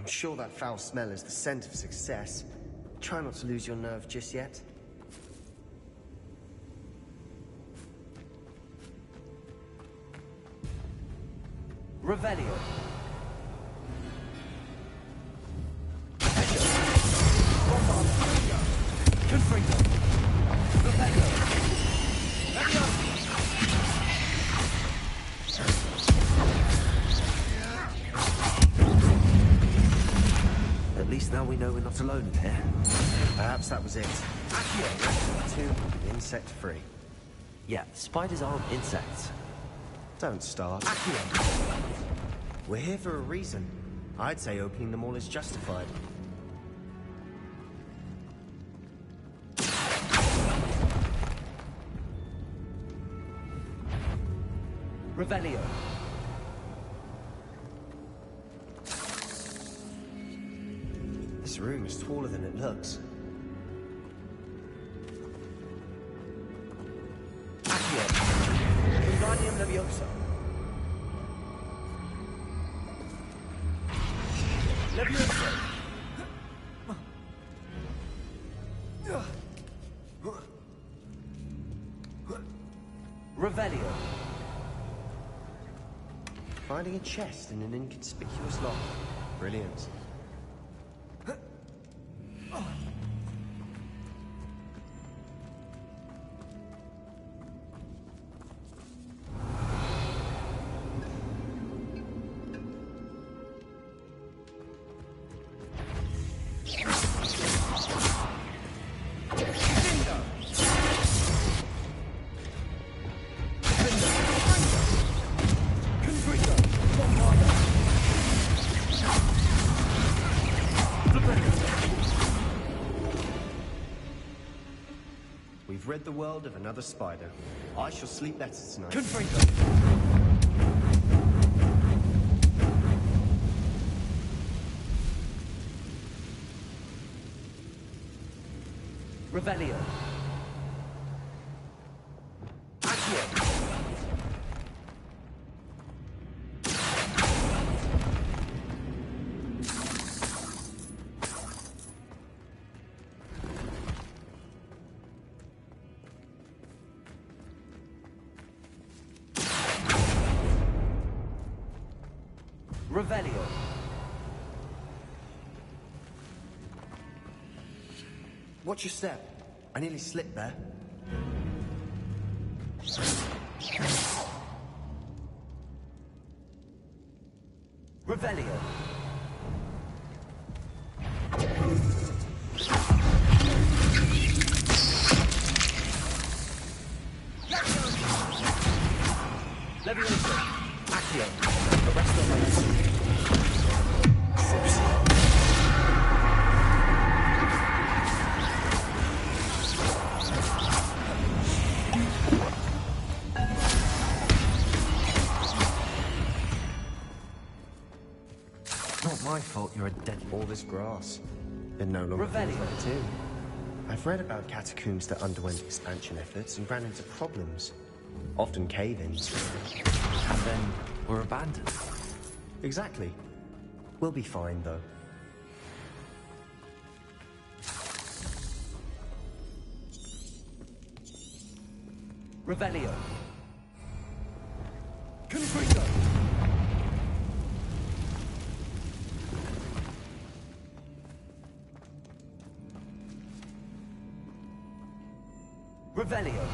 I'm sure that foul smell is the scent of success. Try not to lose your nerve just yet. Revelio. Confringo. Revelio. At least now we know we're not alone in here. Perhaps that was it. Accio. Two, insect-free. Yeah, spiders aren't insects. Don't start. Accio. We're here for a reason. I'd say opening them all is justified. Revelio. This room is taller than it looks. Accio. Wingardium Leviosa. Leviosa. Revelio. Finding a chest in an inconspicuous lock. Brilliant. We've rid the world of another spider. I shall sleep better tonight. Confringo. Revelio. Accio. Revelio. Watch your step. I nearly slipped there. Revelio. Leviosa. Accio. Arrest the race. My fault you're a dead. All this grass. It no longer feels Revelio. like a tomb. I've read about catacombs that underwent expansion efforts and ran into problems. Often cave-ins. And then were abandoned. Exactly. We'll be fine, though. Revelio. Confringo. Revelio.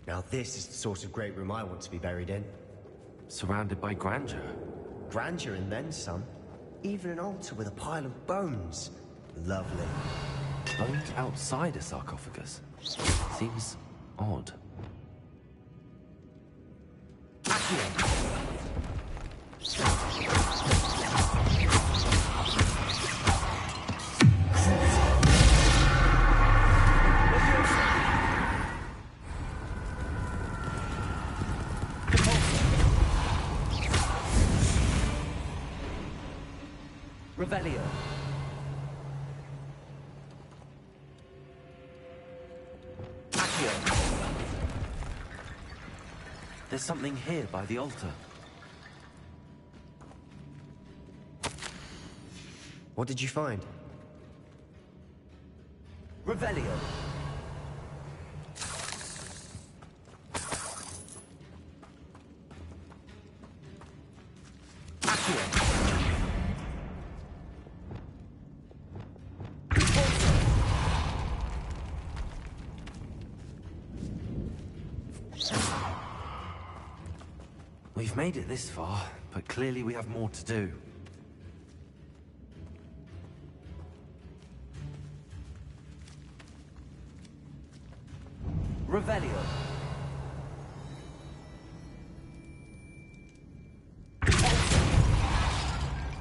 Now this is the sort of great room I want to be buried in. Surrounded by grandeur. Grandeur and then some. Even an altar with a pile of bones. Lovely. Bones outside a sarcophagus. Seems odd. Accio. Revelio. Accio. There's something here by the altar. What did you find? Revelio. We've made it this far, but clearly we have more to do. Revelio.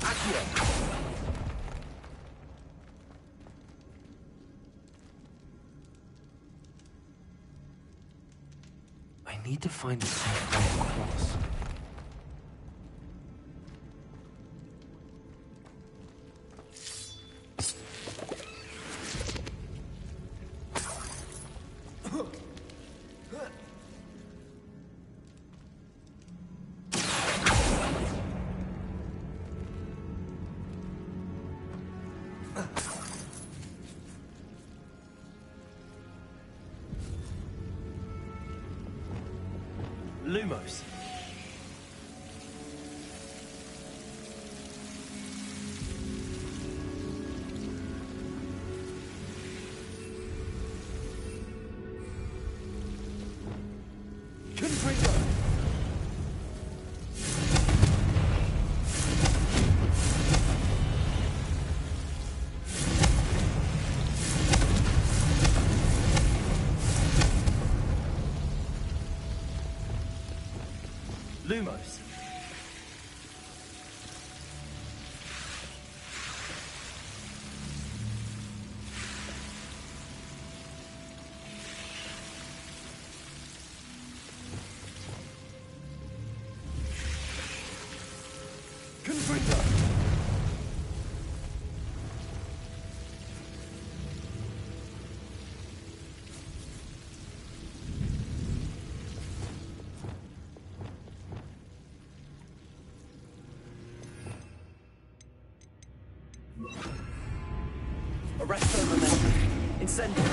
Accio. I need to find a safe way across. Lumos. Confringo. Lumos. Confringo. Arresto momentum. Incendio.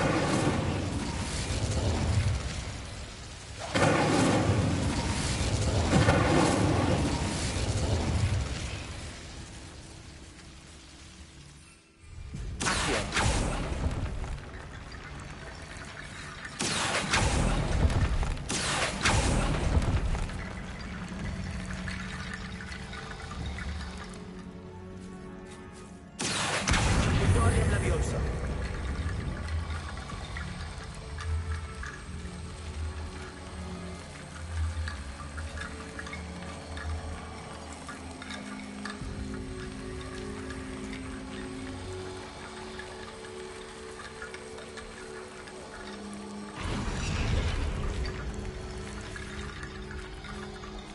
Accio. Wingardium Leviosa.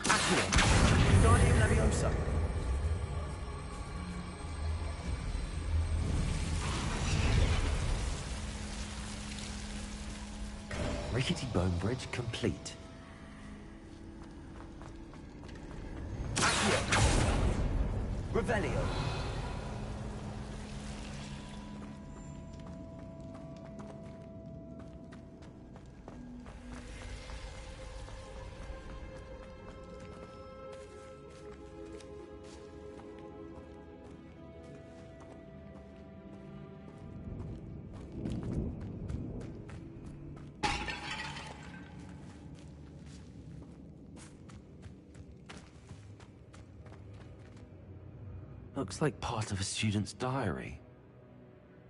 Accio. Wingardium Leviosa. Rickety bone bridge complete. Accio. Revelio. Looks like part of a student's diary.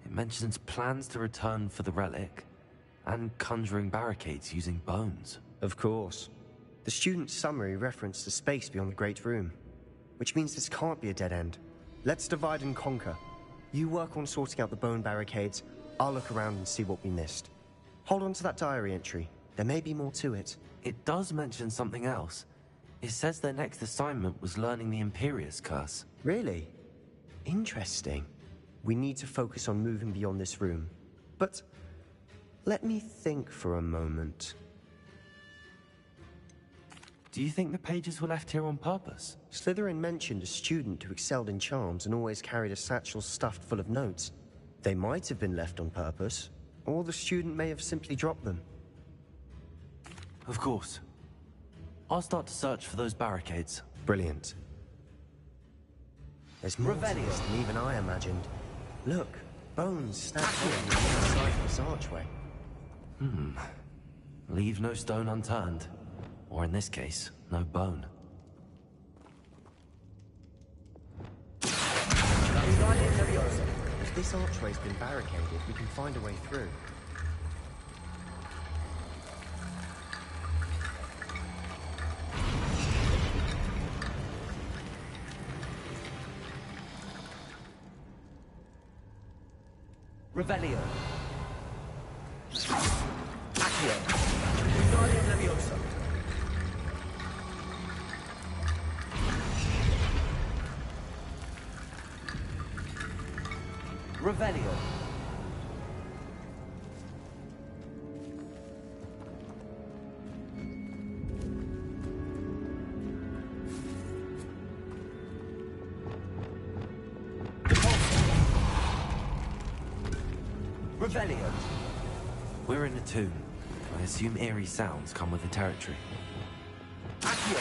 It mentions plans to return for the relic and conjuring barricades using bones. Of course. The student's summary referenced the space beyond the Great Room, which means this can't be a dead end. Let's divide and conquer. You work on sorting out the bone barricades, I'll look around and see what we missed. Hold on to that diary entry. There may be more to it. It does mention something else. It says their next assignment was learning the Imperius Curse. Really? Interesting. We need to focus on moving beyond this room. But let me think for a moment. Do you think the pages were left here on purpose? Slytherin mentioned a student who excelled in charms and always carried a satchel stuffed full of notes. They might have been left on purpose, or the student may have simply dropped them. Of course. I'll start to search for those barricades. Brilliant. There's more to this than even I imagined. Look, bones stacked here on the inside of this archway. Leave no stone unturned. Or in this case, no bone. If this archway's been barricaded, we can find a way through. Revelio. Accio. Wingardium Leviosa. Revelio. Revelio. We're in a tomb. I assume eerie sounds come with the territory. Accio.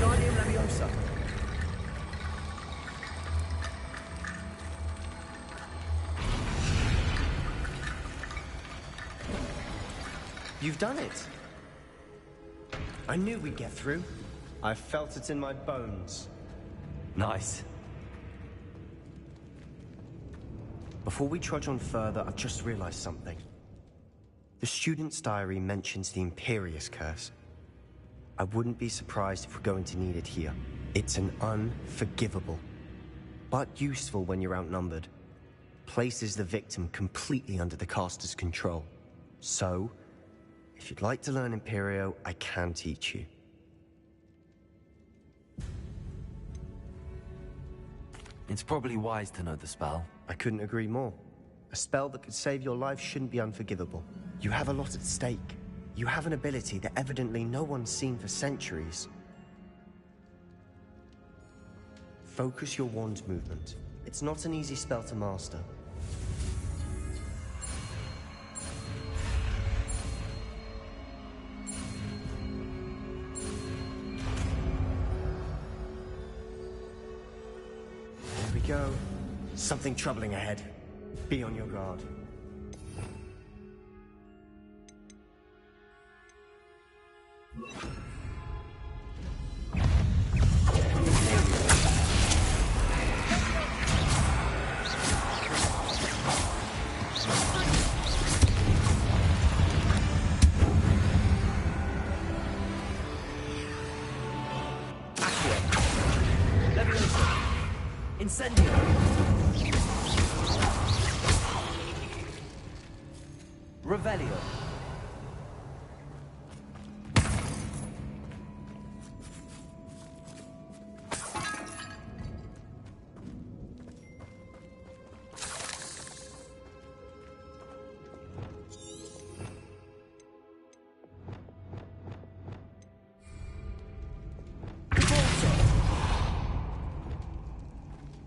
Wingardium Leviosa. You've done it! I knew we'd get through. I felt it in my bones. Nice. Before we trudge on further, I've just realized something. The student's diary mentions the Imperious Curse. I wouldn't be surprised if we're going to need it here. It's an unforgivable, but useful when you're outnumbered. Places the victim completely under the caster's control. So, if you'd like to learn Imperio, I can teach you. It's probably wise to know the spell. I couldn't agree more. A spell that could save your life shouldn't be unforgivable. You have a lot at stake. You have an ability that evidently no one's seen for centuries. Focus your wand movement. It's not an easy spell to master. There we go. Something troubling ahead. Be on your guard. Incendio. Revelio.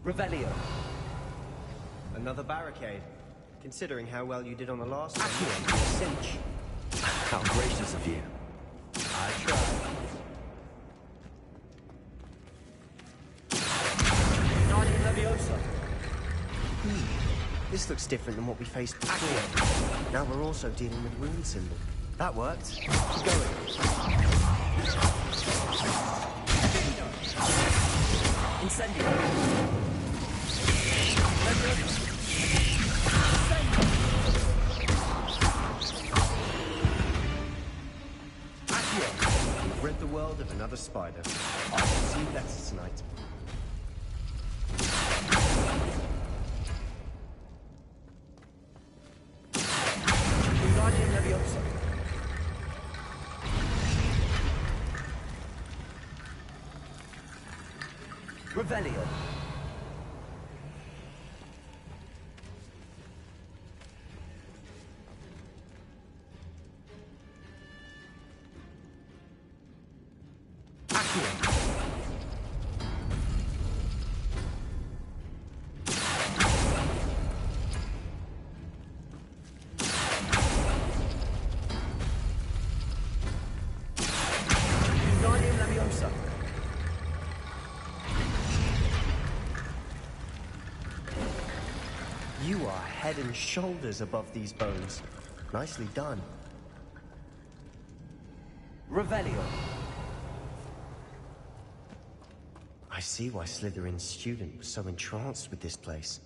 Revelio. Another barricade. Considering how well you did on the last one, cinch. How gracious of you. I tried. Wingardium Leviosa. This looks different than what we faced before. Now we're also dealing with rune symbol. That worked. Keep going. Incendio. We've rid the world of another spider. I will see you better tonight. Revelio. You are head and shoulders above these bones. Nicely done. Revelio. I see why Slytherin's student was so entranced with this place.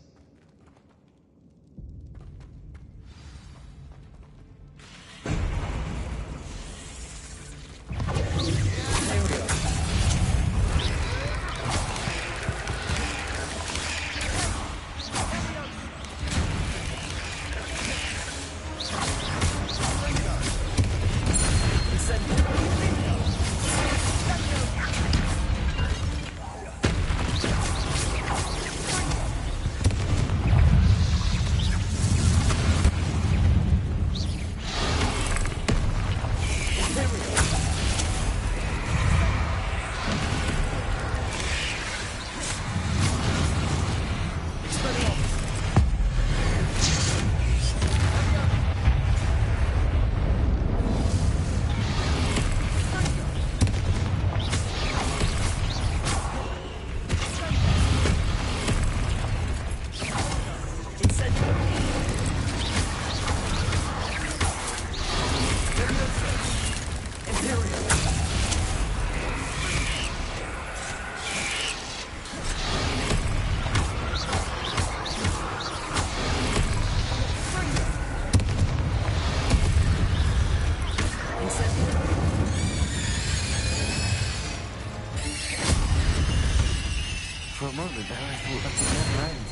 For a moment there, I thought that would never end.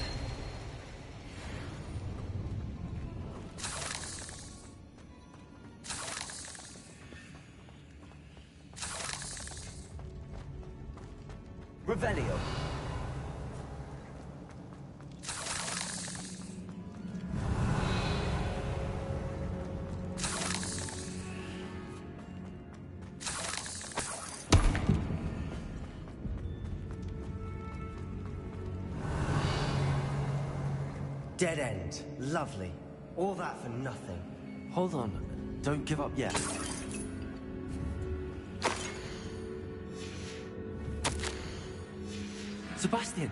Revelio. Dead end. Lovely. All that for nothing. Hold on. Don't give up yet. Sebastian!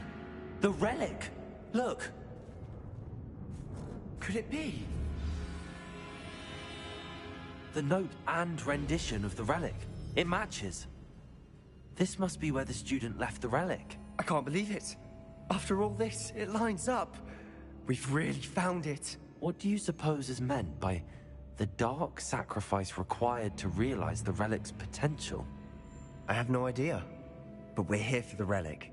The relic! Look! Could it be? The note and rendition of the relic. It matches. This must be where the student left the relic. I can't believe it. After all this, it lines up. We've really found it. What do you suppose is meant by the dark sacrifice required to realize the relic's potential? I have no idea. But we're here for the relic.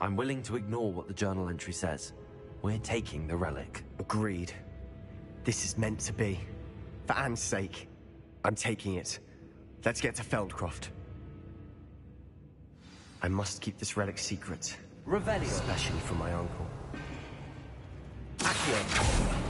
I'm willing to ignore what the journal entry says. We're taking the relic. Agreed. This is meant to be. For Anne's sake, I'm taking it. Let's get to Feldcroft. I must keep this relic secret. Revelio. Especially from my uncle. Accio.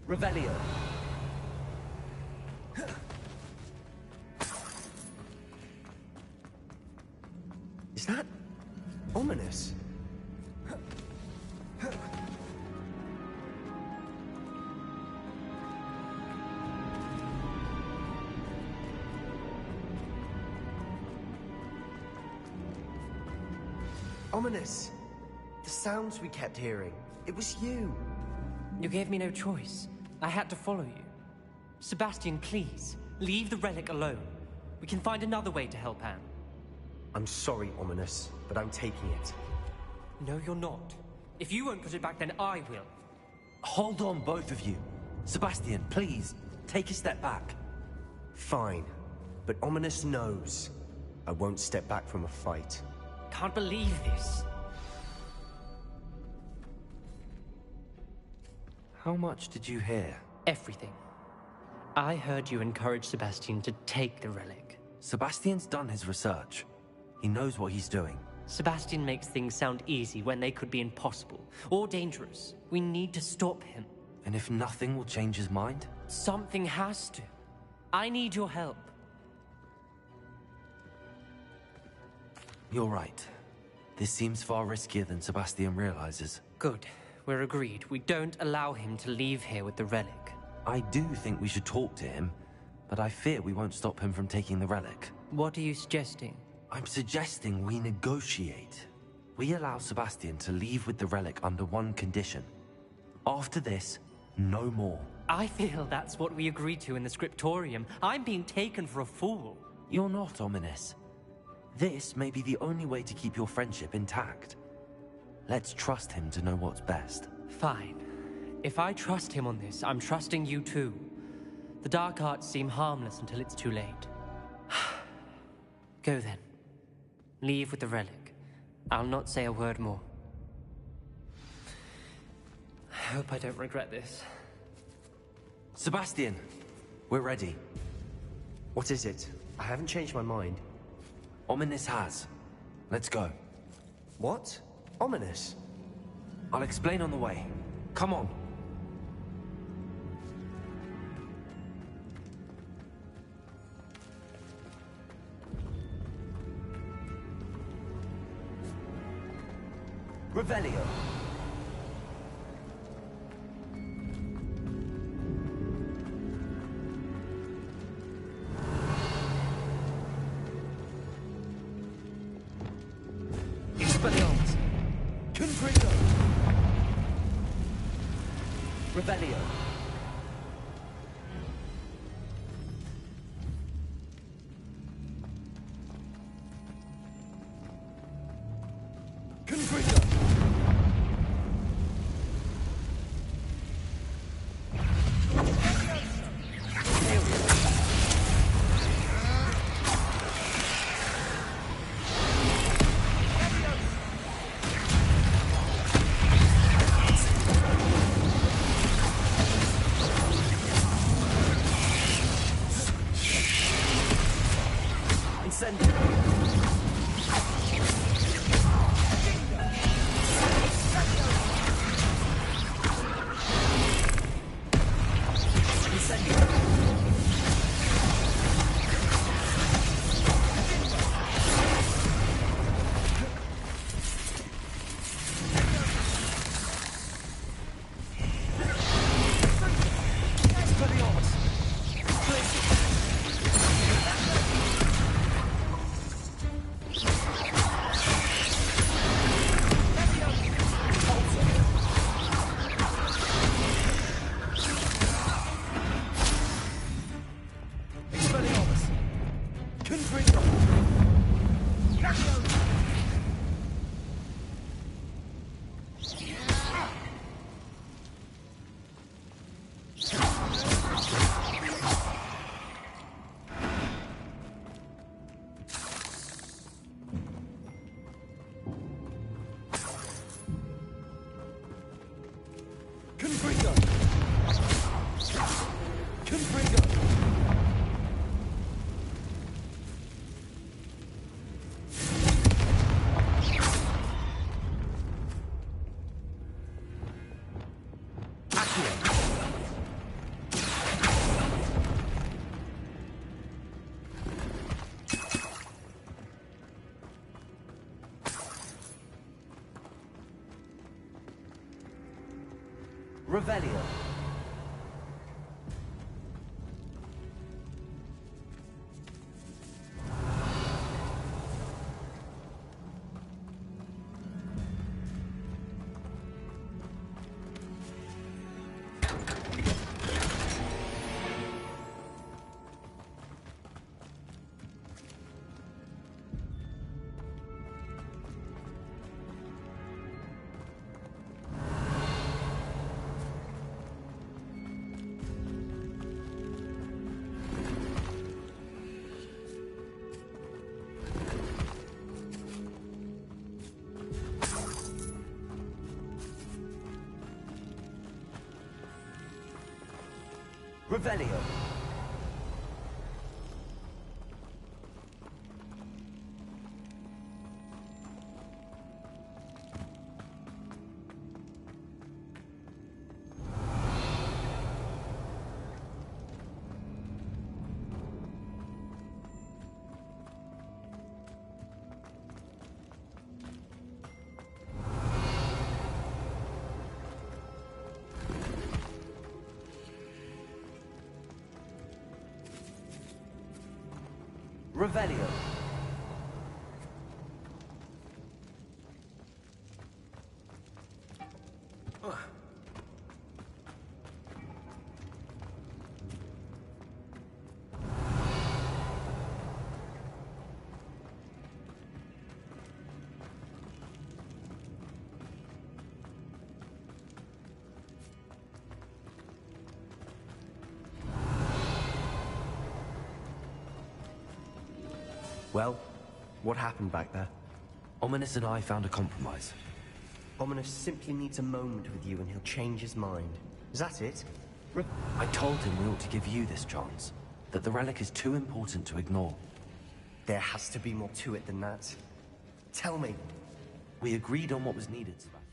Revelio. Is that ominous? Ominous. The sounds we kept hearing. It was you. You gave me no choice. I had to follow you. Sebastian, please, leave the relic alone. We can find another way to help Anne. I'm sorry, Ominous, but I'm taking it. No, you're not. If you won't put it back, then I will. Hold on, both of you. Sebastian, please, take a step back. Fine, but Ominous knows I won't step back from a fight. Can't believe this. How much did you hear? Everything. I heard you encourage Sebastian to take the relic. Sebastian's done his research. He knows what he's doing. Sebastian makes things sound easy when they could be impossible or dangerous. We need to stop him. And if nothing will change his mind? Something has to. I need your help. You're right. This seems far riskier than Sebastian realizes. Good. We're agreed. We don't allow him to leave here with the relic. I do think we should talk to him, but I fear we won't stop him from taking the relic. What are you suggesting? I'm suggesting we negotiate. We allow Sebastian to leave with the relic under one condition. After this, no more. I feel that's what we agreed to in the scriptorium. I'm being taken for a fool. You're not, Ominous. This may be the only way to keep your friendship intact. Let's trust him to know what's best. Fine. If I trust him on this, I'm trusting you too. The dark arts seem harmless until it's too late. Go then. Leave with the relic. I'll not say a word more. I hope I don't regret this. Sebastian, we're ready. What is it? I haven't changed my mind. Ominous has. Let's go. What? Ominous? I'll explain on the way. Come on. Revelio. Expelliarmus. Confringo. Revelio. Confringo. Revelio. Revelio. Revelio. Well, what happened back there? Ominous and I found a compromise. Ominous simply needs a moment with you and he'll change his mind. Is that it? I told him we ought to give you this chance. That the relic is too important to ignore. There has to be more to it than that. Tell me. We agreed on what was needed, Sebastian.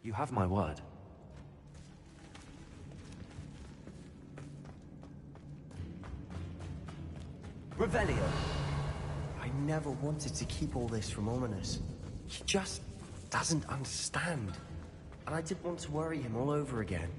You have my word. Revelio. I never wanted to keep all this from Ominous. He just doesn't understand. And I didn't want to worry him all over again.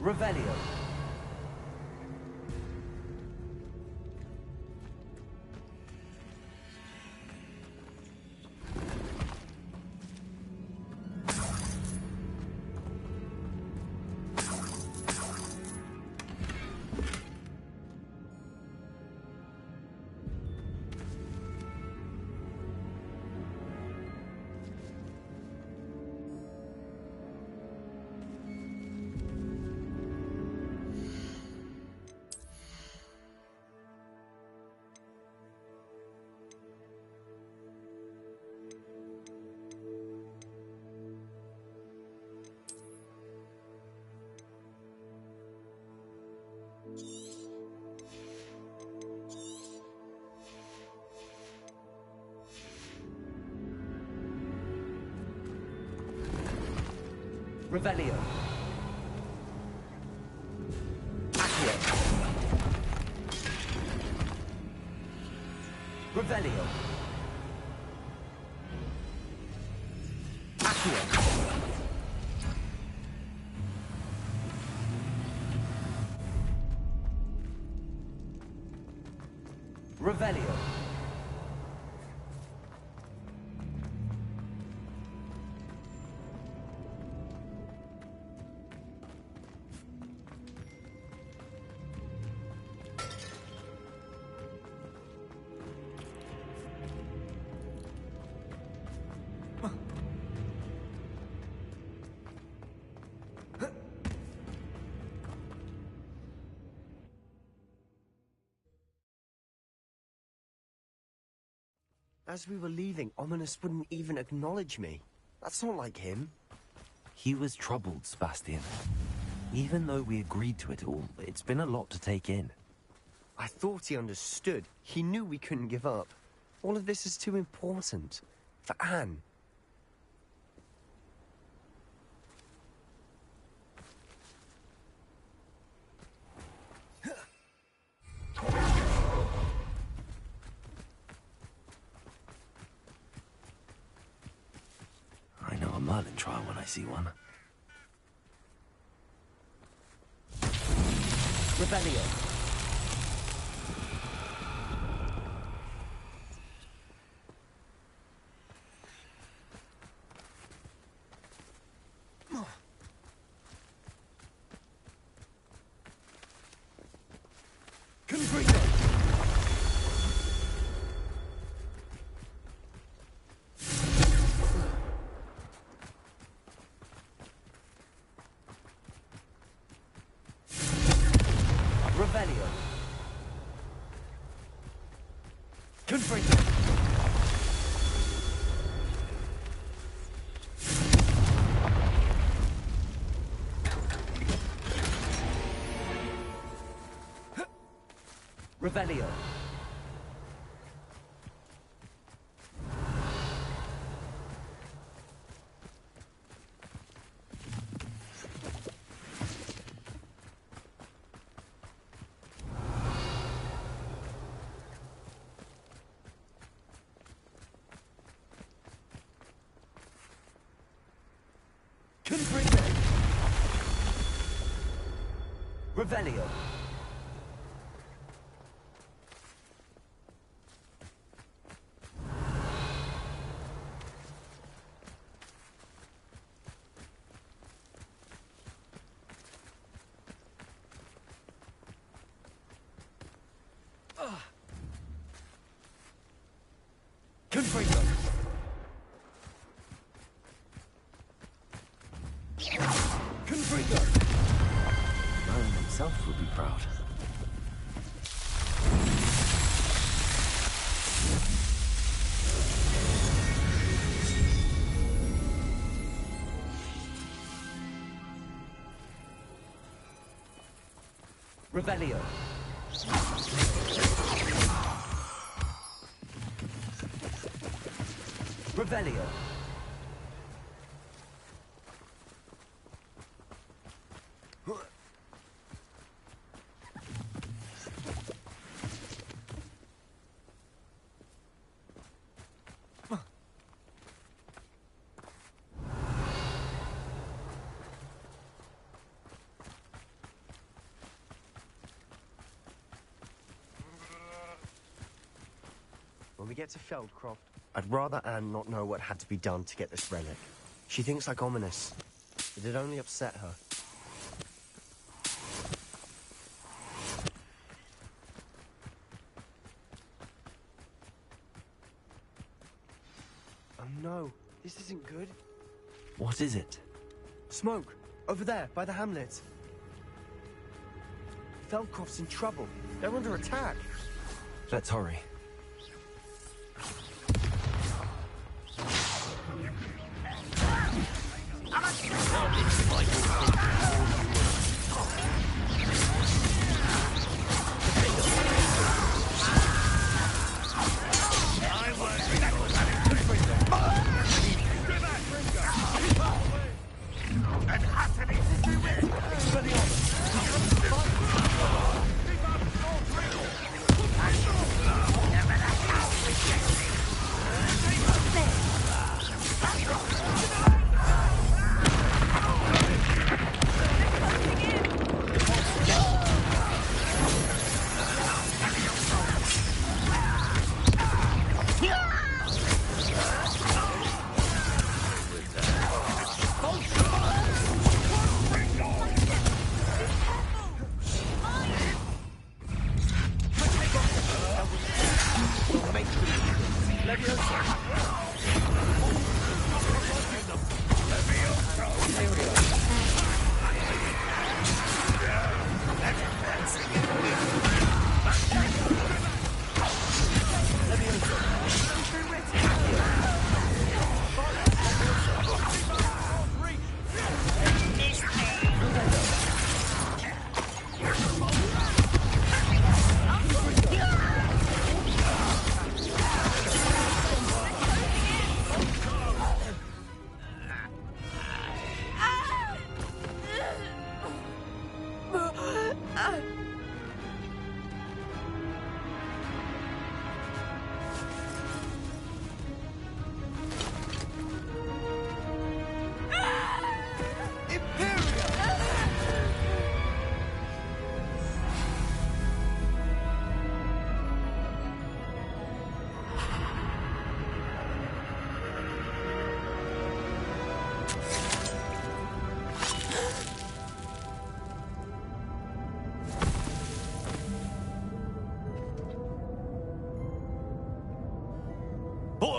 Revelio. Revelio. Accio. Revelio. Accio. Revelio. As we were leaving, Ominous wouldn't even acknowledge me. That's not like him. He was troubled, Sebastian. Even though we agreed to it all, it's been a lot to take in. I thought he understood. He knew we couldn't give up. All of this is too important. For Anne. I know a Merlin trial when I see one. Revelio. Revelio. Confringo. Revelio. Confringo. Revelio. Confringo. Confringo. Merlin himself would be proud. Revelio. Revelio. When we get to Feldcroft, I'd rather Anne not know what had to be done to get this relic. She thinks like Ominous. It'd only upset her. Oh no, this isn't good. What is it? Smoke! Over there, by the hamlet. Feldcroft's in trouble. They're under attack. Let's hurry.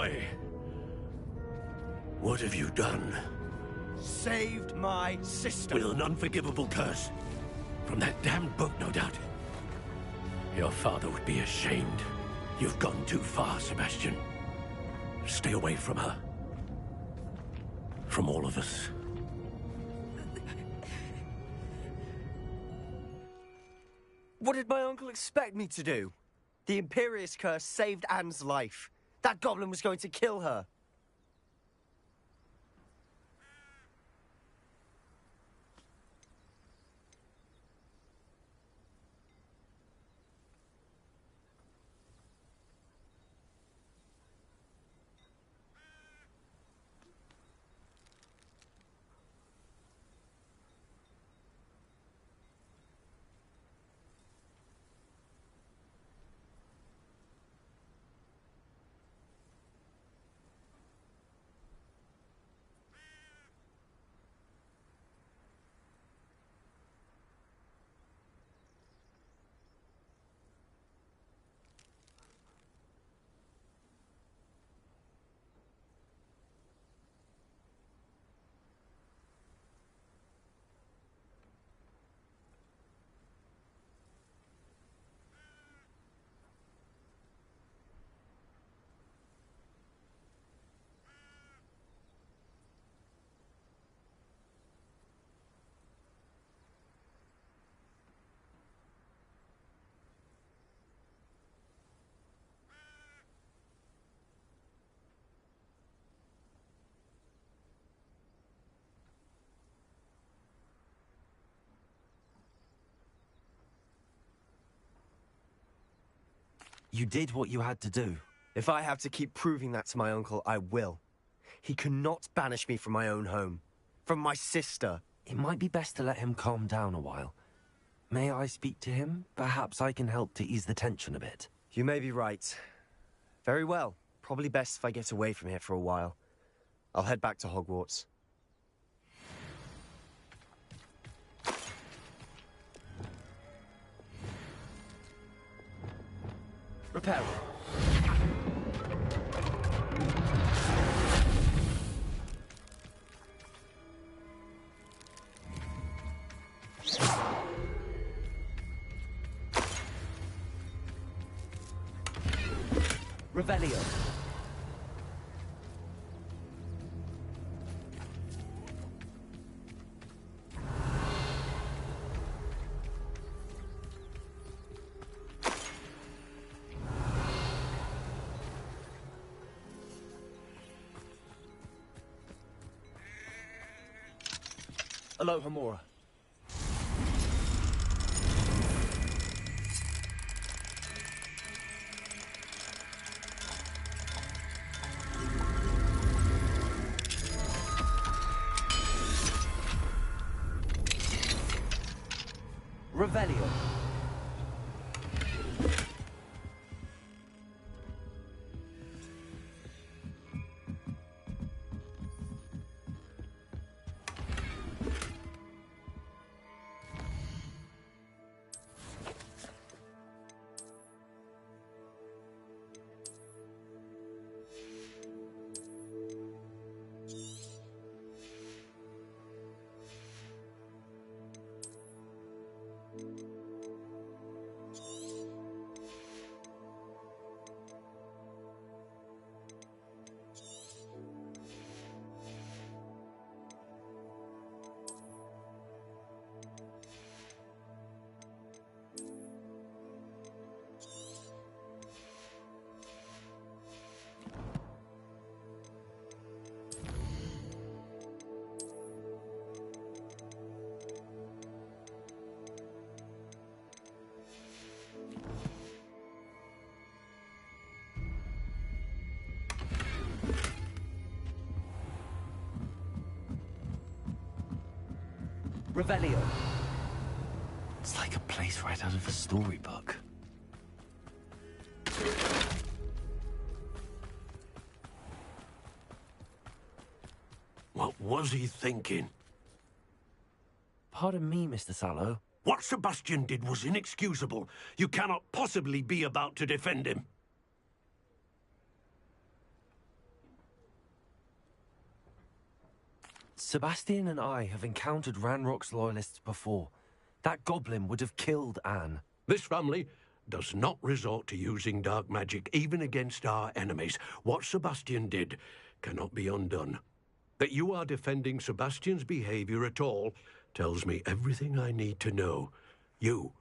boy! What have you done? Saved my sister. With an unforgivable curse. From that damned book, no doubt. Your father would be ashamed. You've gone too far, Sebastian. Stay away from her. From all of us. What did my uncle expect me to do? The Imperious curse saved Anne's life. That goblin was going to kill her. You did what you had to do. If I have to keep proving that to my uncle, I will. He cannot banish me from my own home. From my sister. It might be best to let him calm down a while. May I speak to him? Perhaps I can help to ease the tension a bit. You may be right. Very well. Probably best if I get away from here for a while. I'll head back to Hogwarts. Repel. Revelio. Alohomora. Revelio. Revelio. It's like a place right out of a storybook. What was he thinking? Pardon me, Mr. Sallow. What Sebastian did was inexcusable. You cannot possibly be about to defend him. Sebastian and I have encountered Ranrock's loyalists before. That goblin would have killed Anne. This family does not resort to using dark magic, even against our enemies. What Sebastian did cannot be undone. That you are defending Sebastian's behavior at all tells me everything I need to know. You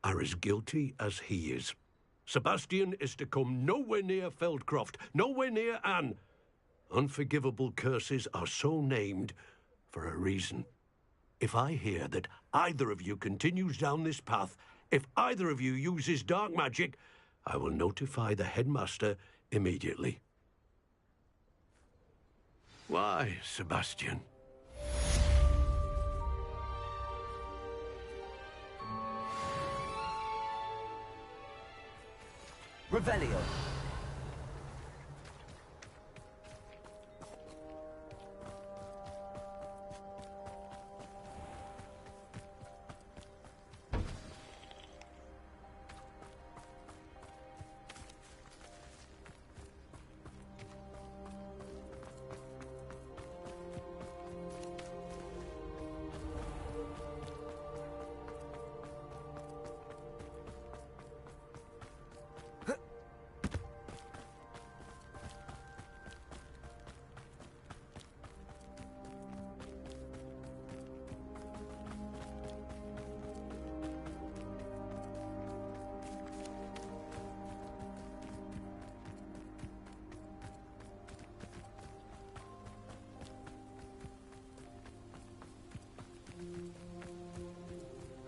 are as guilty as he is. Sebastian is to come nowhere near Feldcroft, nowhere near Anne. Unforgivable curses are so named for a reason. If I hear that either of you continues down this path, if either of you uses dark magic, I will notify the headmaster immediately. Why, Sebastian? Revelio.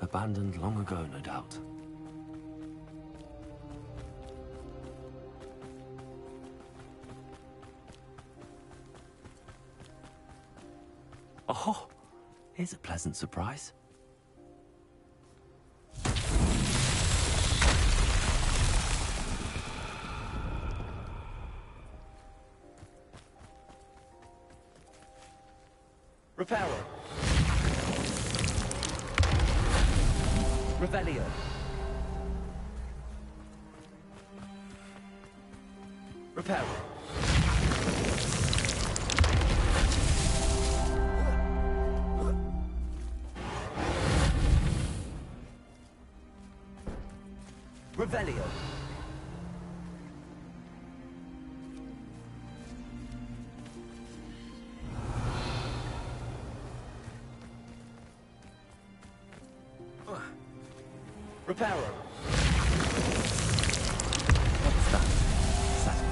Abandoned long ago, no doubt. Oh, here's a pleasant surprise. Reparo. Revelio. Reparo. Revelio. Reparo. What's that? Settled.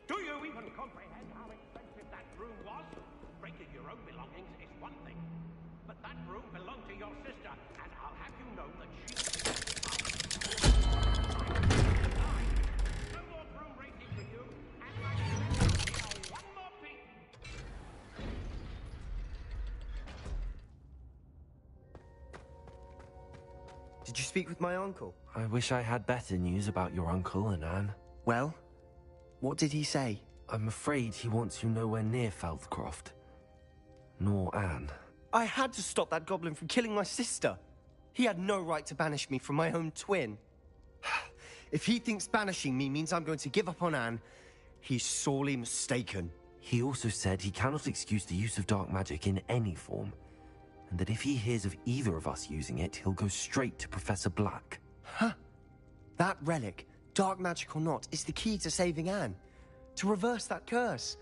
Do you even comprehend how expensive that broom was? Breaking your own belongings is one thing, but that broom belonged to your sister, and I'll have you know that she... No more broom racing for you, and I will one more piece. Did you speak with my uncle? I wish I had better news about your uncle and Anne. Well, what did he say? I'm afraid he wants you nowhere near Feldcroft. Nor Anne. I had to stop that goblin from killing my sister. He had no right to banish me from my own twin. If he thinks banishing me means I'm going to give up on Anne, he's sorely mistaken. He also said he cannot excuse the use of dark magic in any form, and that if he hears of either of us using it, he'll go straight to Professor Black. Huh. That relic, dark magic or not, is the key to saving Anne. To reverse that curse.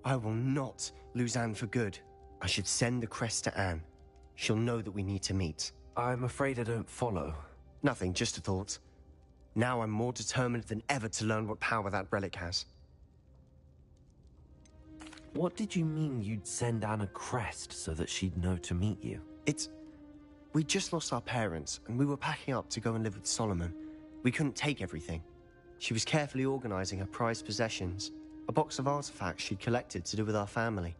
I will not lose Anne for good. I should send the crest to Anne. She'll know that we need to meet. I'm afraid I don't follow. Nothing, just a thought. Now I'm more determined than ever to learn what power that relic has. What did you mean you'd send Anne a crest so that she'd know to meet you? We just lost our parents, and we were packing up to go and live with Solomon. We couldn't take everything. She was carefully organizing her prized possessions, a box of artifacts she'd collected to do with our family.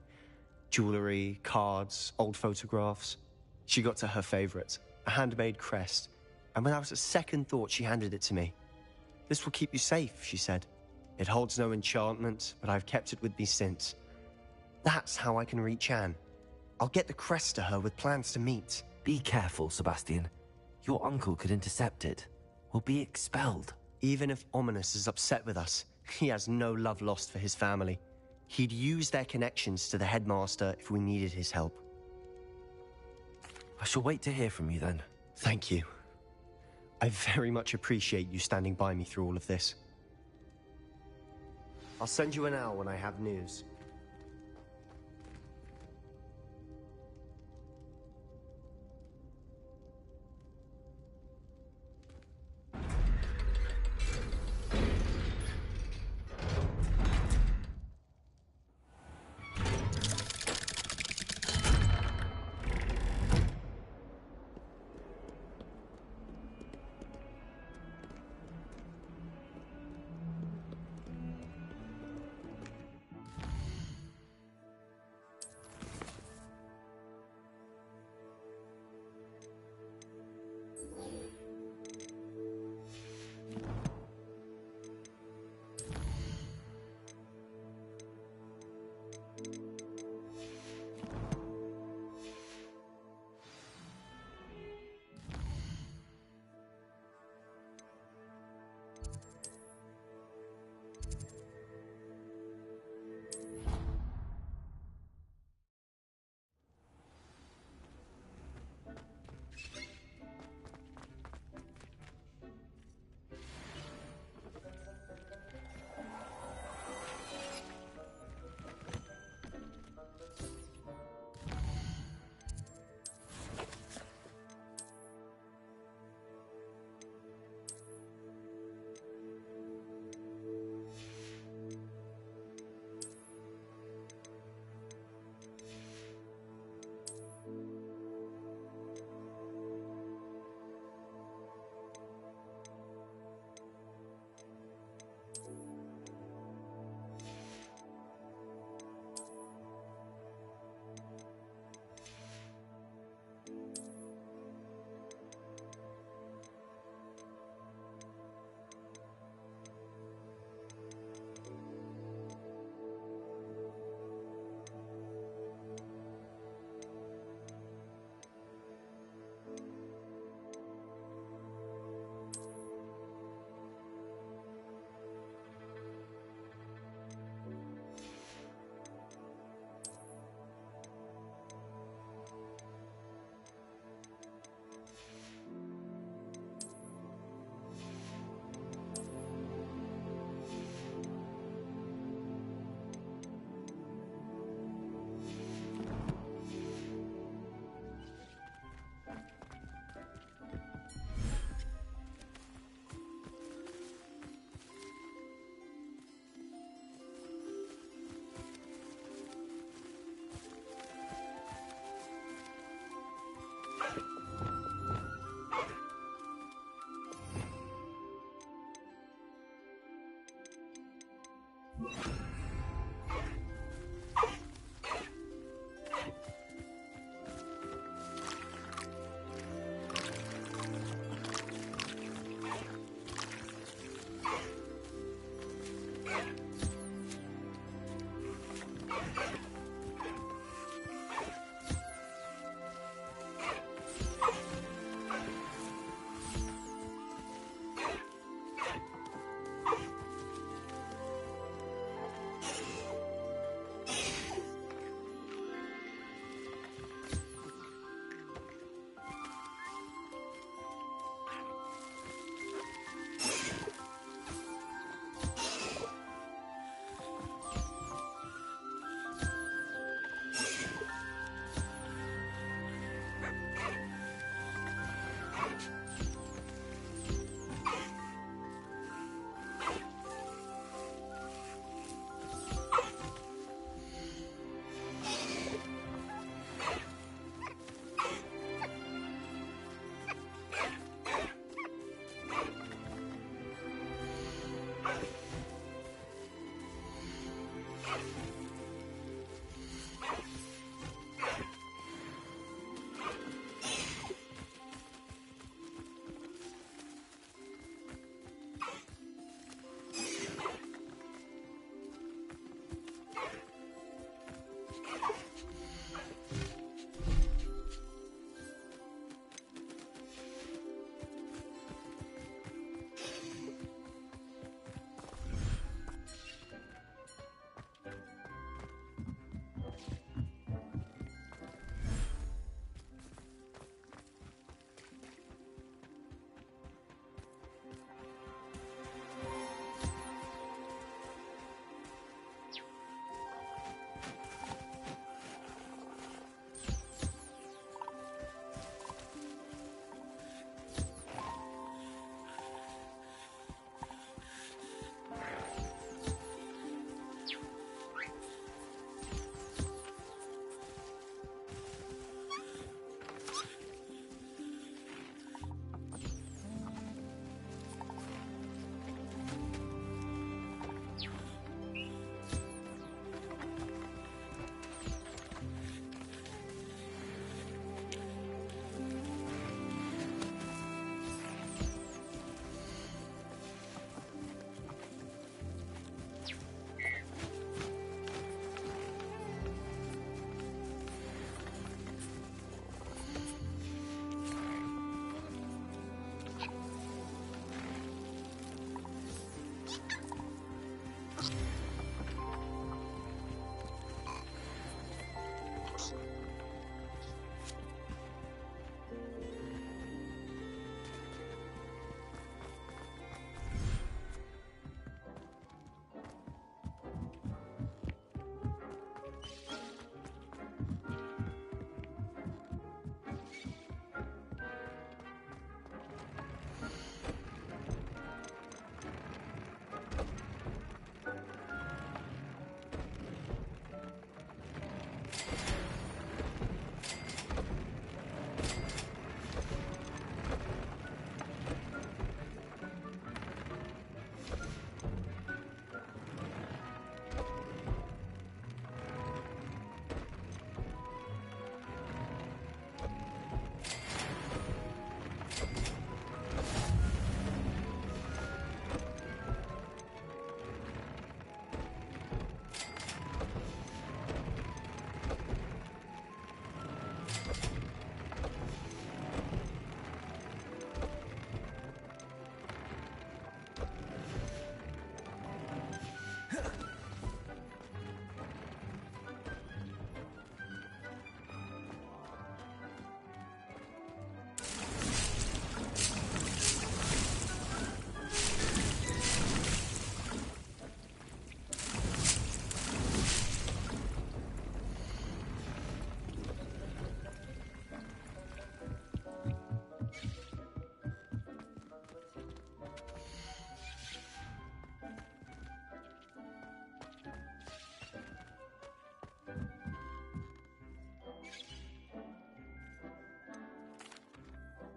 Jewelry, cards, old photographs. She got to her favorite, a handmade crest, and without a second thought she handed it to me. "This will keep you safe," she said. "It holds no enchantment, but I've kept it with me since. That's how I can reach Anne. I'll get the crest to her with plans to meet." Be careful, Sebastian. Your uncle could intercept it. We'll be expelled. Even if Ominous is upset with us, he has no love lost for his family. He'd use their connections to the headmaster if we needed his help. I shall wait to hear from you then. Thank you. I very much appreciate you standing by me through all of this. I'll send you an owl when I have news.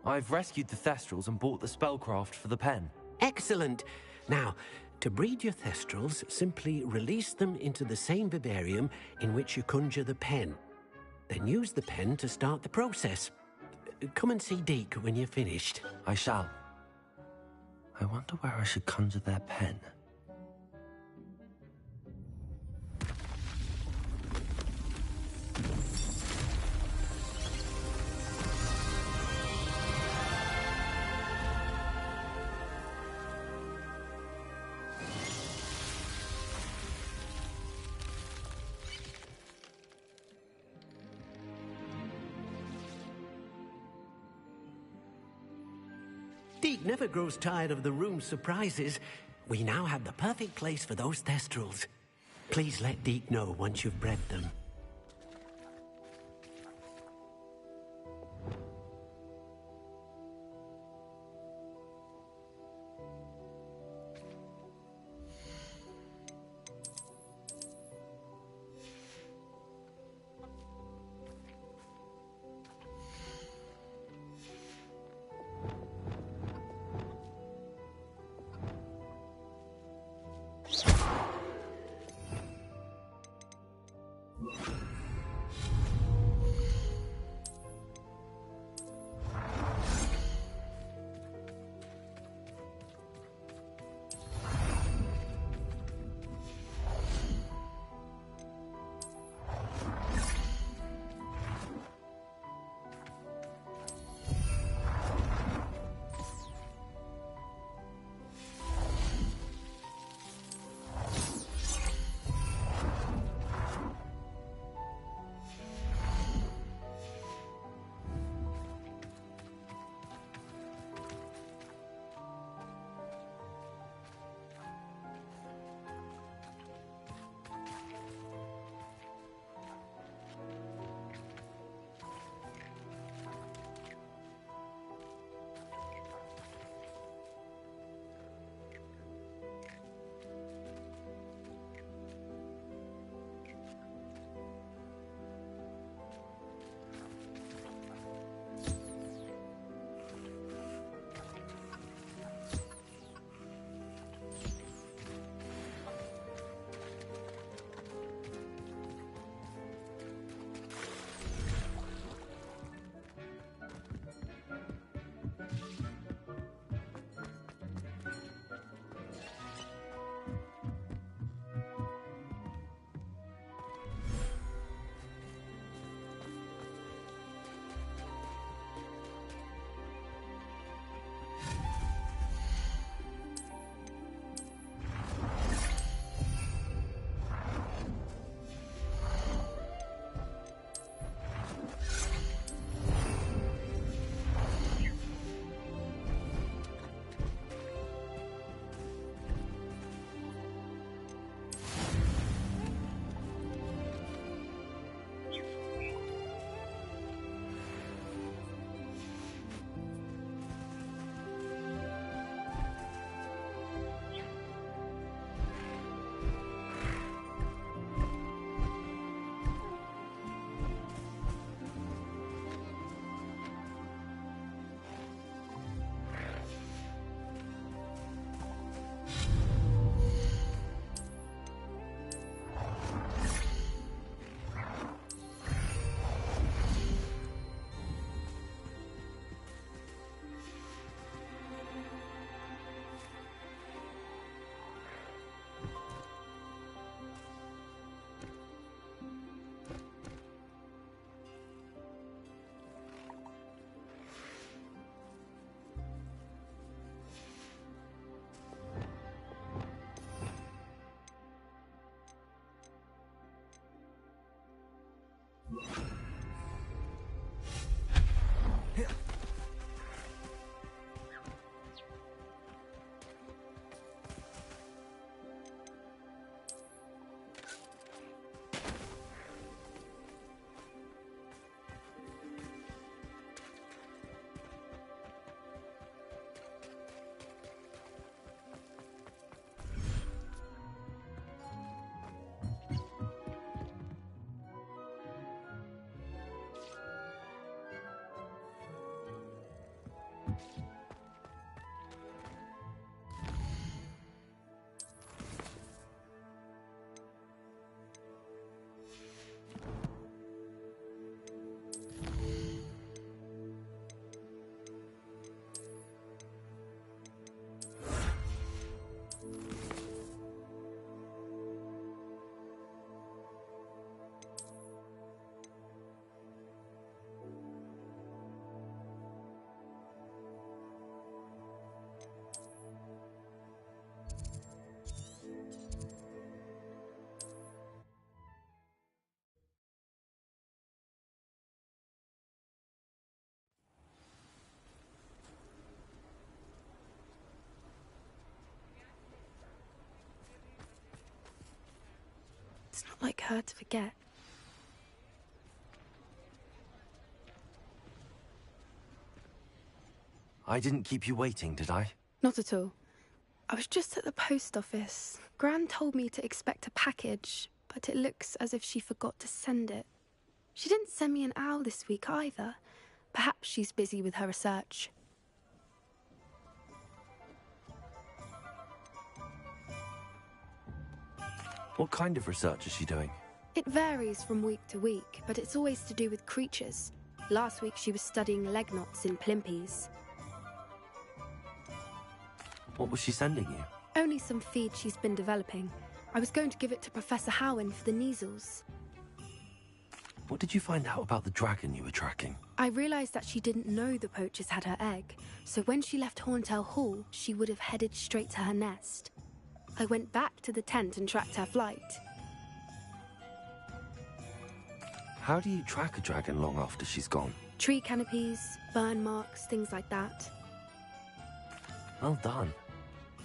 I've rescued the Thestrals and bought the spellcraft for the pen. Excellent. Now, to breed your Thestrals, simply release them into the same vivarium in which you conjure the pen. Then use the pen to start the process. Come and see Deke when you're finished. I shall. I wonder where I should conjure their pen. Deke never grows tired of the room's surprises. We now have the perfect place for those Thestrals. Please let Deke know once you've bred them. her to forget. I didn't keep you waiting, did I? Not at all. I was just at the post office. Gran told me to expect a package, but it looks as if she forgot to send it. She didn't send me an owl this week either. Perhaps she's busy with her research. What kind of research is she doing? It varies from week to week, but it's always to do with creatures. Last week she was studying leg knots in plimpies. What was she sending you? Only some feed she's been developing. I was going to give it to Professor Howen for the measles. What did you find out about the dragon you were tracking? I realised that she didn't know the poachers had her egg, so when she left Horntail Hall, she would have headed straight to her nest. I went back to the tent and tracked her flight. How do you track a dragon long after she's gone? Tree canopies, burn marks, things like that. Well done.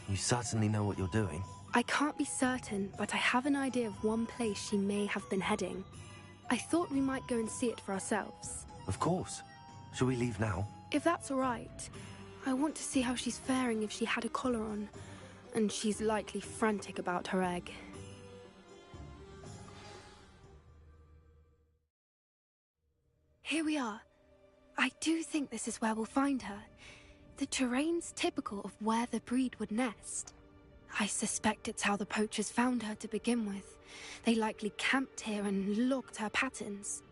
You certainly know what you're doing. I can't be certain, but I have an idea of one place she may have been heading. I thought we might go and see it for ourselves. Of course. Shall we leave now? If that's all right. I want to see how she's faring if she had a collar on. And she's likely frantic about her egg. Here we are. I do think this is where we'll find her. The terrain's typical of where the breed would nest. I suspect it's how the poachers found her to begin with. They likely camped here and logged her patterns.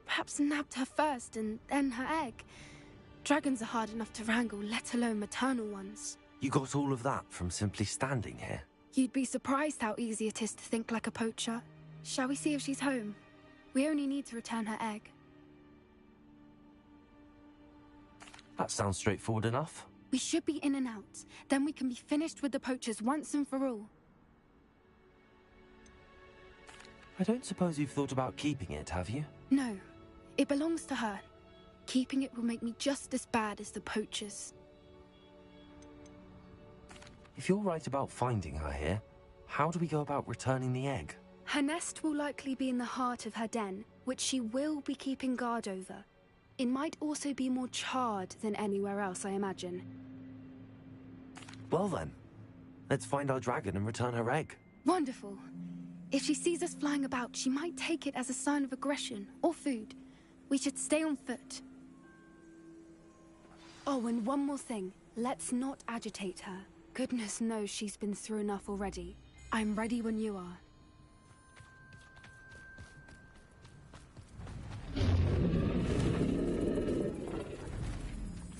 Perhaps nabbed her first and then her egg. Dragons are hard enough to wrangle, let alone maternal ones. You got all of that from simply standing here? You'd be surprised how easy it is to think like a poacher. Shall we see if she's home? We only need to return her egg. That sounds straightforward enough. We should be in and out. Then we can be finished with the poachers once and for all. I don't suppose you've thought about keeping it, have you? No. It belongs to her. Keeping it will make me just as bad as the poachers. If you're right about finding her here, how do we go about returning the egg? Her nest will likely be in the heart of her den, which she will be keeping guard over. It might also be more charred than anywhere else, I imagine. Well then, let's find our dragon and return her egg. Wonderful. If she sees us flying about, she might take it as a sign of aggression or food. We should stay on foot. Oh, and one more thing. Let's not agitate her. Goodness knows she's been through enough already. I'm ready when you are.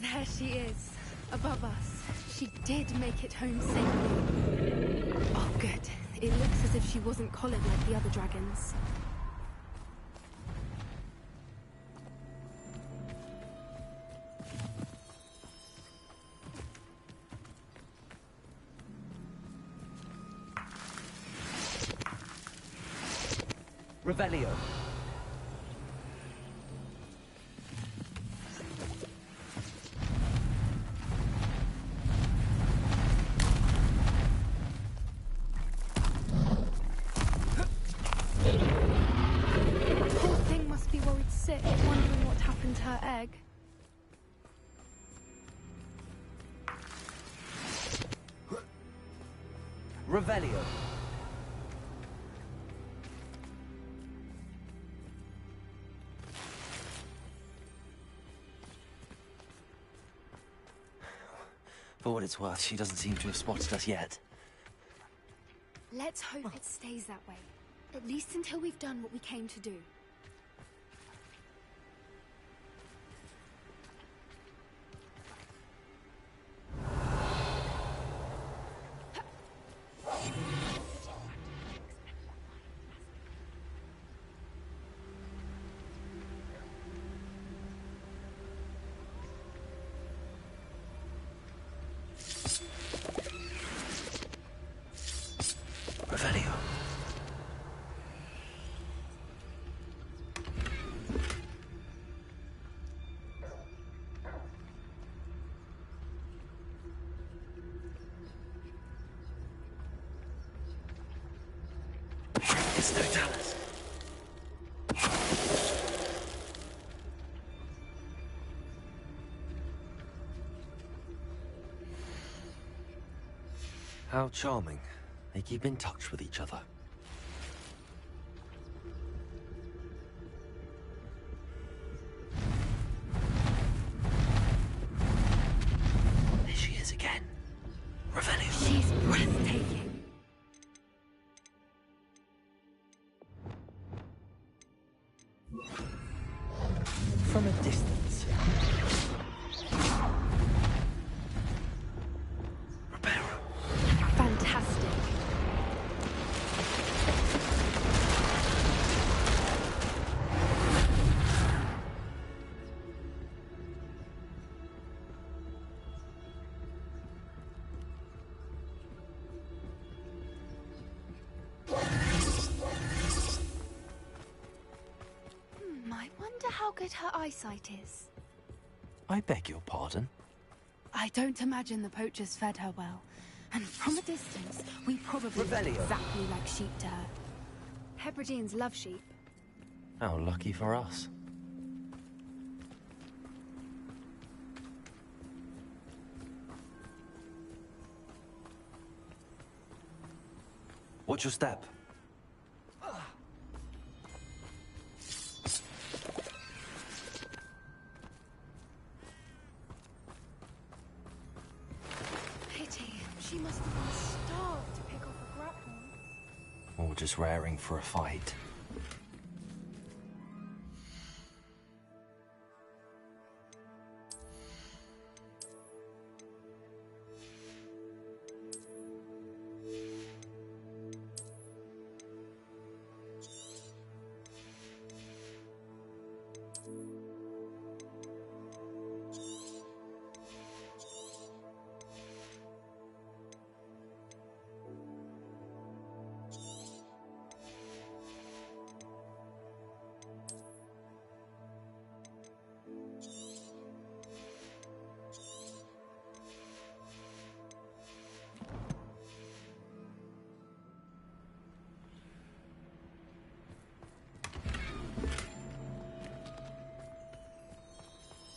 There she is, above us. She did make it home safely. Oh, good. It looks as if she wasn't collared like the other dragons. Revelio. Poor thing must be worried sick, wondering what happened to her egg. Revelio. For what it's worth, she doesn't seem to have spotted us yet. Let's hope it stays that way. At least until we've done what we came to do. Revelio. It's no Dallas. How charming. They keep in touch with each other. There she is again. Revelio. She's breathtaking. From a distance. Fantastic. I wonder how good her eyesight is. I beg your pardon? I don't imagine the poachers fed her well. And from a distance, we probably look Revelio. exactly like sheep to her. Hebrideans love sheep. How lucky for us. Watch your step. Pity. She must have been starved to pick off a grapple. Or just raring for a fight.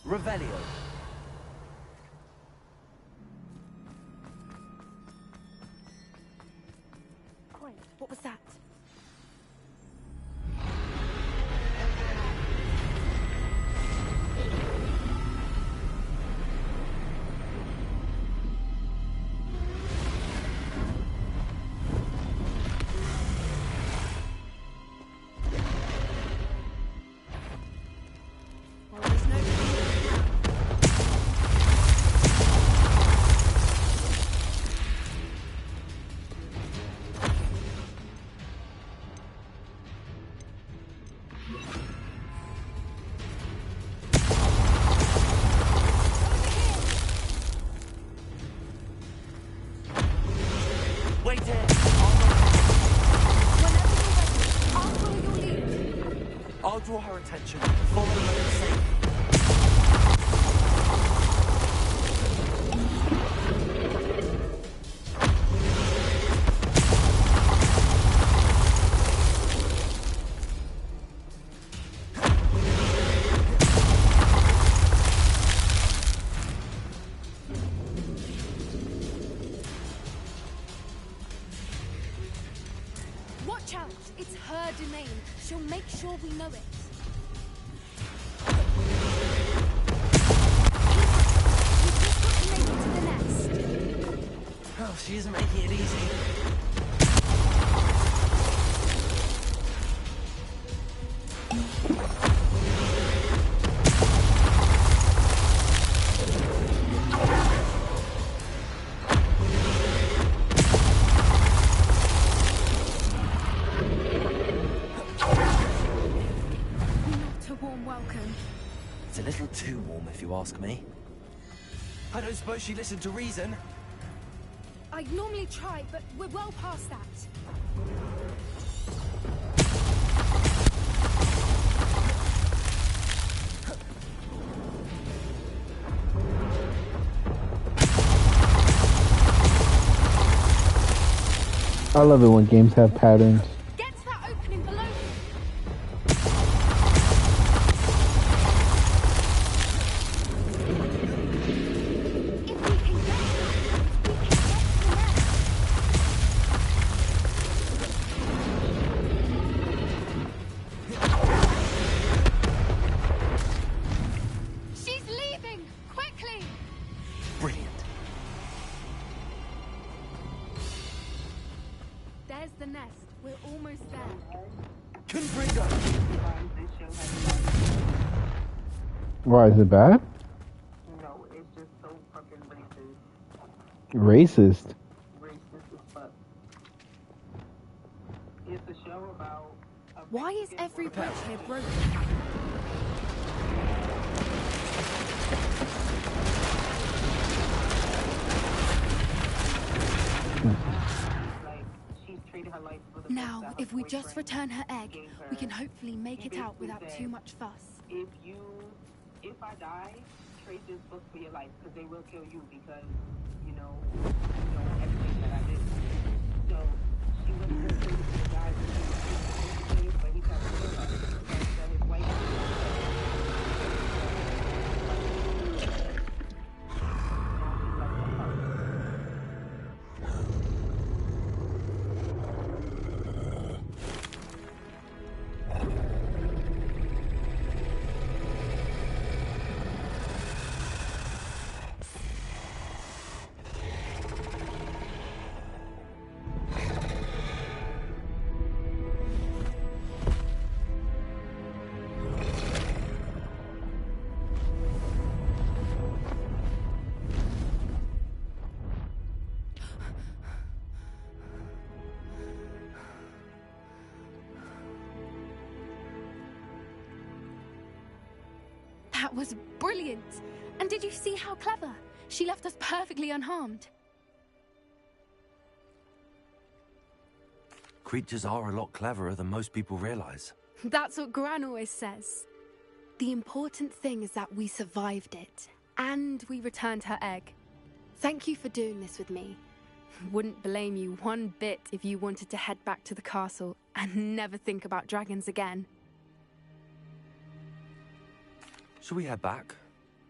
Revelio. Quiet. What was that? Well, there's no telling now. Wait here. Whenever you're ready, I'll follow your lead. I'll draw her attention. Follow her safe. Watch out! It's her domain. She'll make sure we know it. We've just got to make it to the nest. Oh, she isn't making it easy. Not a warm welcome. It's a little too warm if you ask me. I don't suppose she listened to reason. I'd normally try, but we're well past that. I love it when games have patterns. Get to that opening below you. If we can get that, we can get to the nest. the nest. We're almost there. Confringo! Why, is it bad? No, it's just so fucking racist. Racist? Racist as fuck. It's a show about... Why is every bridge here broken? Now, if we just return her egg, we can hopefully make it out without too much fuss. If I die, trade this book for your life, because they will kill you because, you know everything that I did. So, she was going to trade it to the guy who was but he tried to kill her. So his wife... That was brilliant! And did you see how clever? She left us perfectly unharmed. Creatures are a lot cleverer than most people realize. That's what Gran always says. The important thing is that we survived it, and we returned her egg. Thank you for doing this with me. Wouldn't blame you one bit if you wanted to head back to the castle and never think about dragons again. Shall we head back?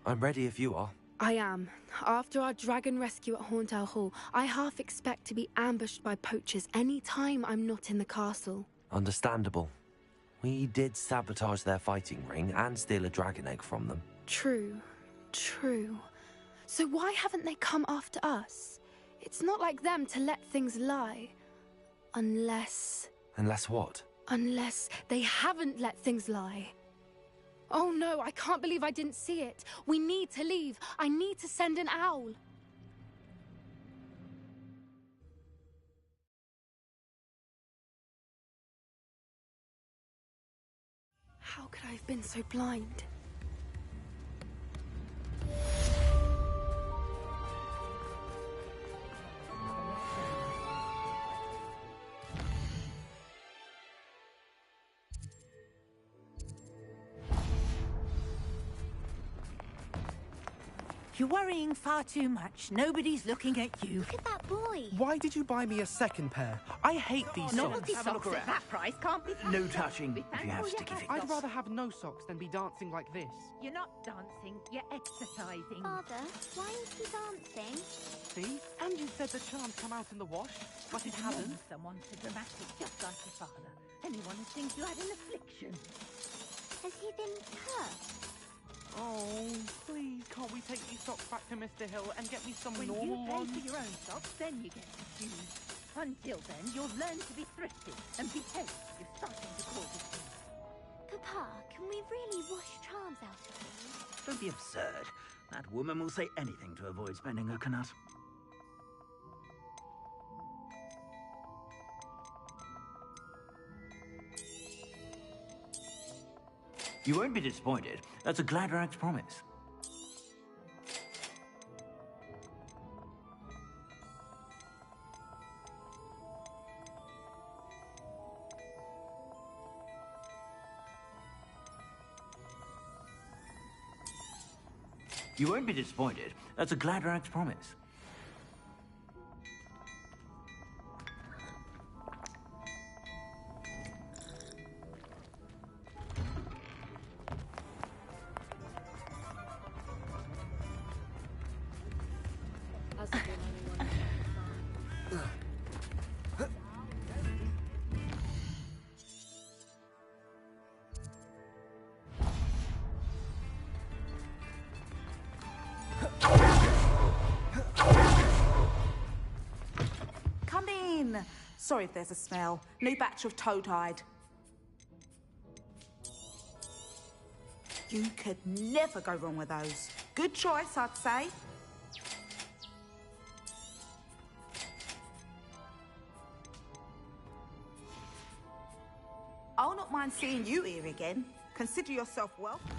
I'm ready if you are. I am. After our dragon rescue at Hauntel Hall, I half expect to be ambushed by poachers any time I'm not in the castle. Understandable. We did sabotage their fighting ring and steal a dragon egg from them. True. True. So why haven't they come after us? It's not like them to let things lie. Unless... Unless what? Unless they haven't let things lie. Oh no, I can't believe I didn't see it. We need to leave. I need to send an owl. How could I have been so blind? You're worrying far too much. Nobody's looking at you. Look at that boy. Why did you buy me a second pair? I hate these socks. Novelty socks at that price can't be... No touching if you have sticky feet. I'd rather have no socks than be dancing like this. You're not dancing, you're exercising. Father, why is he dancing? See? And you said the charms come out in the wash, but it hasn't. Someone so dramatic, just like your father. Anyone who thinks you had an affliction. Has he been cursed? Oh, please, can't we take these socks back to Mr. Hill and get me some When normal you pay ones? for your own socks, then you get to choose. Until then, you'll learn to be thrifty and behave. You're starting to cause a scene. Papa, can we really wash charms out of him? Don't be absurd. That woman will say anything to avoid spending her kanut. You won't be disappointed. That's a Gladrag's promise. You won't be disappointed. That's a Gladrag's promise. Sorry if there's a smell. New batch of toad hide. You could never go wrong with those. Good choice, I'd say. I'll not mind seeing you here again. Consider yourself welcome.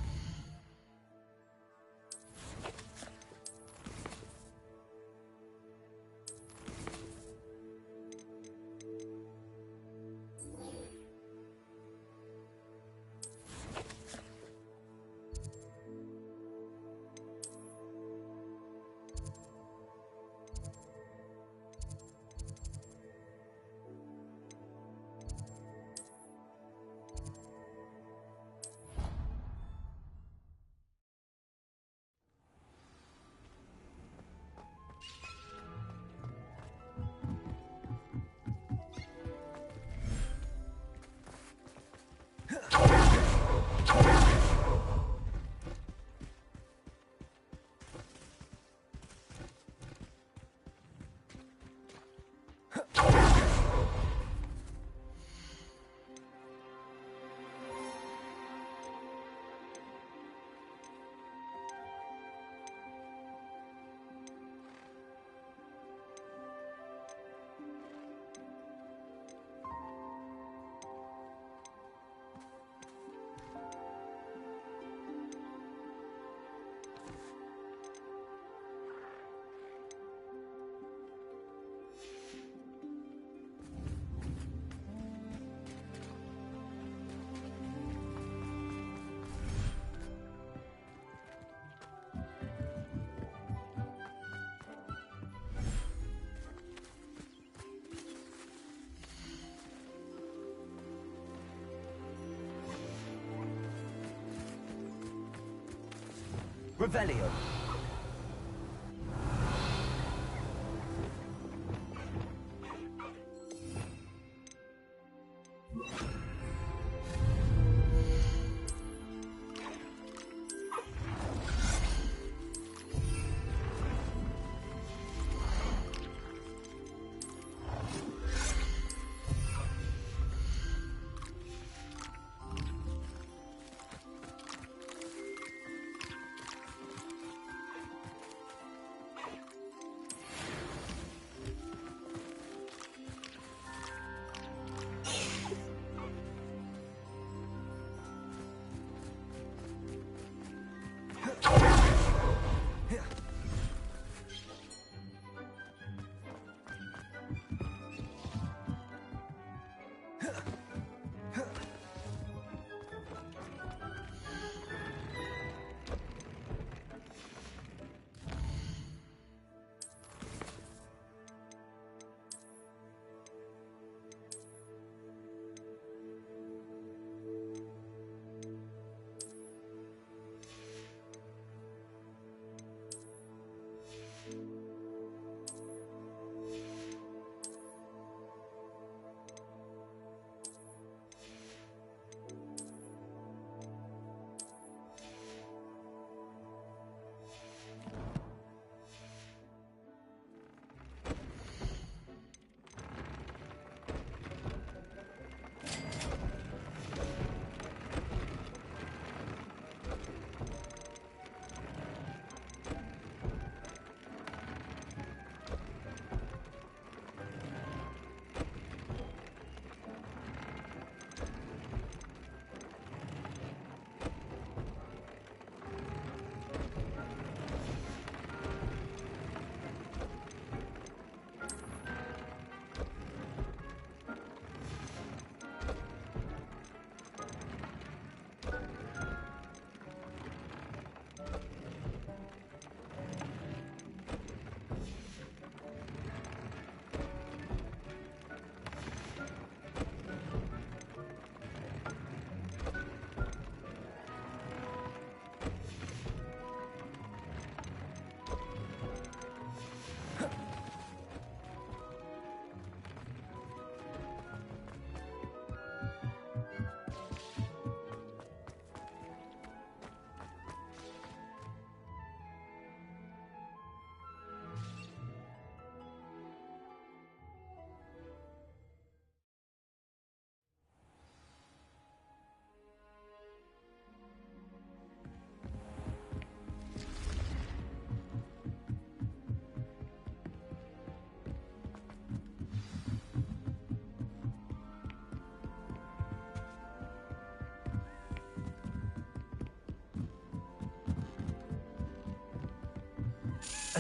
Revelio.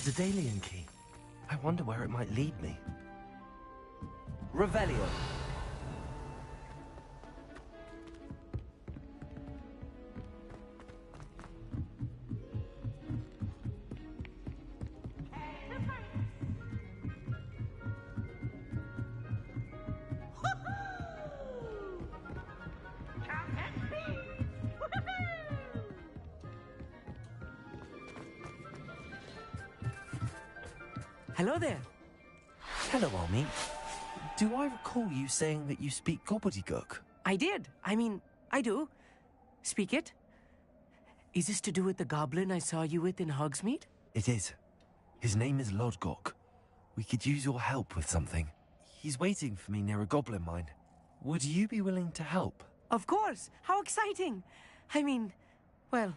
Daedalian key. I wonder where it might lead me. Revelio. Hello there. Hello, Almi. Do I recall you saying that you speak gobbledygook? I did. I mean, I do. Speak it. Is this to do with the goblin I saw you with in Hogsmeade? It is. His name is Lodgok. We could use your help with something. He's waiting for me near a goblin mine. Would you be willing to help? Of course. How exciting. I mean, well,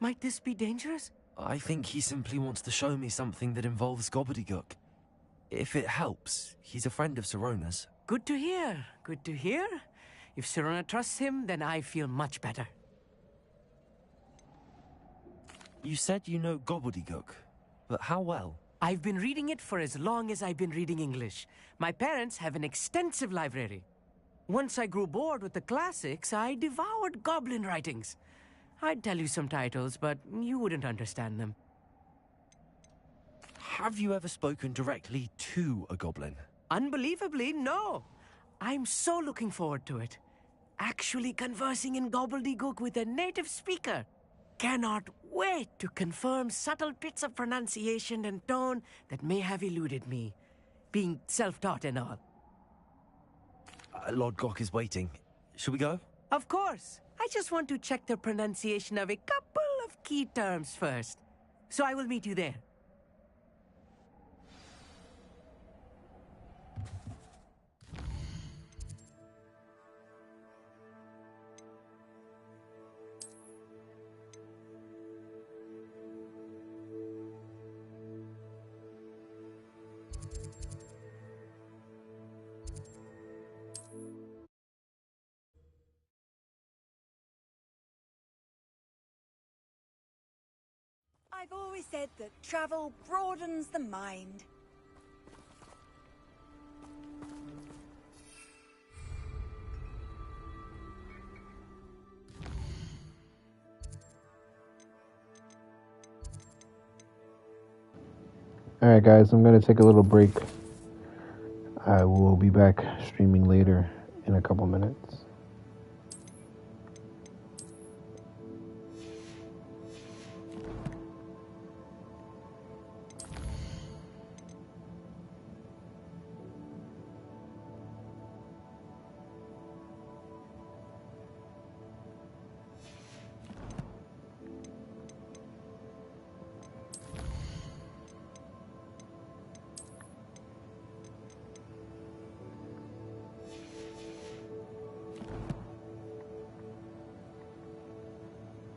might this be dangerous? I think he simply wants to show me something that involves gobbledygook. If it helps, he's a friend of Sirona's. Good to hear. Good to hear. If Sirona trusts him, then I feel much better. You said you know gobbledygook, but how well? I've been reading it for as long as I've been reading English. My parents have an extensive library. Once I grew bored with the classics, I devoured goblin writings. I'd tell you some titles, but you wouldn't understand them. Have you ever spoken directly to a goblin? Unbelievably, no. I'm so looking forward to it. Actually conversing in gobbledygook with a native speaker. Cannot wait to confirm subtle bits of pronunciation and tone that may have eluded me, being self-taught and all. Lodgok is waiting. Shall we go? Of course. I just want to check the pronunciation of a couple of key terms first. So I will meet you there. I've always said that travel broadens the mind. Alright guys, I'm going to take a little break. I will be back streaming later in a couple minutes.